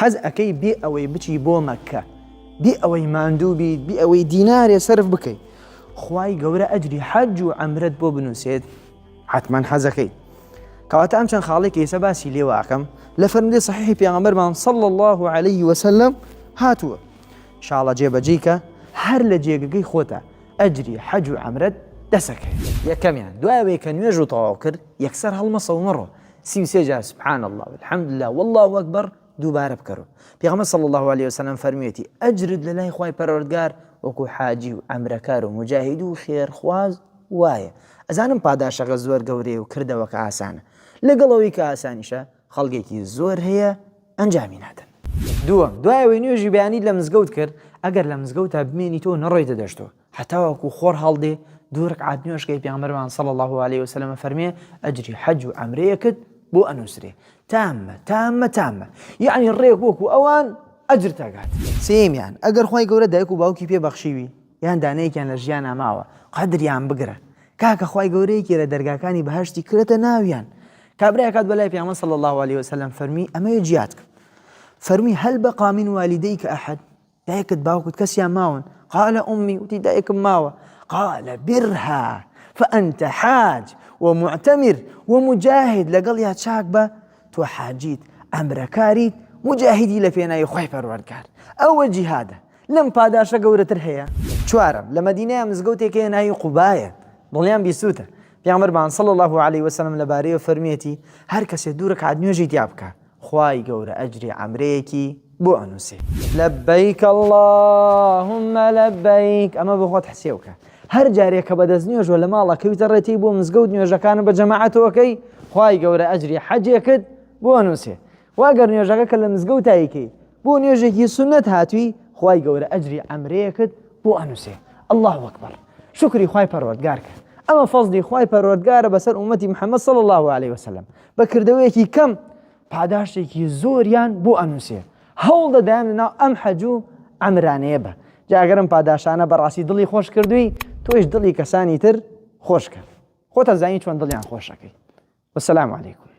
حەز ئەەکەی بێ ئەوەی بچی بۆ مەککە، بێ ئەوەی ماندوو بیت، بێ ئەوەی دینارێ سەرف بکەیت، خوای گەورە ئەجری حەج و عەمرەت بۆ بنووسێت، حتمەن حەزەکەیت. کەواتە ئەم چەند خاڵێک ئێستا باسی لێوە ئەکەم لە فەرمودەی صحیحی پێغەمبەرمان صلی الله عليه وسلم هاتووە. ئینشاءڵڵا جێبەجێی کە هەر لە جێگەکەی خۆتە ئەجری حەج و عەمرەت دەسەکەی. یەکەمیان دوایەوەی کە نوێژ و تەواو کرد یەکسەر هەڵمەسە و مەڕۆ 33 جار سبحان الله والحمد لله والله أكبر دووبارە بکەرەوە. پێغەمبەر صلی الله عليه وسلم فەرموویەتی ئەجرت لە لای خوای پەروەردگار وەکو حاجی و عەمرەکار و مجاهید و خێرخواز وایە. ئەزانم پاداشەکە زۆر گەورەیە و کردەوەکە ئاسانە، لەگەڵەوەی کە ئاسانیشە خەڵکێکی زۆر هەیە ئەنجامی نادەن. دووەم دوایەوەی نوێژی بەیانی لە مزگەوت کرد، ئەگەر لە مزگەوتە بمێنی تۆ نەڕۆیتە دەشتەوە هەتا وەکو خۆر هەڵدێ دوو ڕەکعات نوێژکەی پێغەمبەرمان صلی الله عليه وسلم فەرمێ ئەجری حەج و عەمرەیەکت بۆ ئەنووسرێ تامە یعنی ڕێک وەکو ئەوان ئەجر تاگات. سێمیان ئەگەر خوای گەورە دایک و باوکی پێبەخشیوی یان دانەیەکیان لە ژیان ئاماوە قەدریان بگرە، کاکە خوای گەورەیەکی لە دەرگاکانی بەهەشتی کرێتە ناویان. کابرای کات بەلای پێغەمبەر صلی الله عليه وسلم فەرمی ئەمەیە جیات کرد، فەرمی هەل بەقا من والدەیکە ئەحەد، دایکت باوکت کەسیان ماون؟ قال ئومی، وتی دایکم ماوە. قال برها فأنت حاج ومعتمر ومجاهد، لەگەڵ یا چاک بە تۆ حاجیت عەمرەکاریت مجاهدی لە پێناوی خوای پەروەردگار. ئەوە جیهادە، لەم پاداشە گەورەتر هەیە. چوارم لە مەدینەیە مزگەوتێکەیە ناوی قوبایە، دڵیان بیسووتە. پێغەمبەرمان صلی الله عليه وسلم لەبارەیەوە فەرمێتی هەر کەسێ دوو ڕەکعات نوێژی تیا بکە خوای گەورە ئەجری عەمرەیەکی بۆ ئەنووسێ. لەبەیک اللهم لەبەیک، ئەمە بە خۆت حسێ بکە. هەر جارێک کە بەدەست نوێژوە لە ماڵە کەویتە ڕێتی بۆ مزگەوت نوێژەکانە بە جەماعەتەوەکەی خوای گەورە ئەجری حەجێکت بۆ ئەنووسێ. واگەر نوێژەکە لە مزگەوتایەکەی بۆ نوێژێکی سونەت هاتووی خوای گەورە ئەجری عەمرەیەکت بۆ ئەنووسێ. الله ئەکبەر، شکری خوای پەروەردگار کە ئەمە فەزلی خوای پەروەردگارە بەسەر ئومەتی محەممەد صلی الله عليه وسلم بە کردەوەیەکی کەم پاداشتێکی زۆریان بۆ ئەنووسێ. هەوڵ دەدایان لەناو ئەم حەج و عەمرانەیە بە جاگەرم پاداشانە بەڕاستی دڵی خۆش کردووی تۆیش دڵی کەسانی تر خۆش کرد، خۆتە زانی چۆن دڵیان خۆشەکەی. وەسەلام عەلەیکم.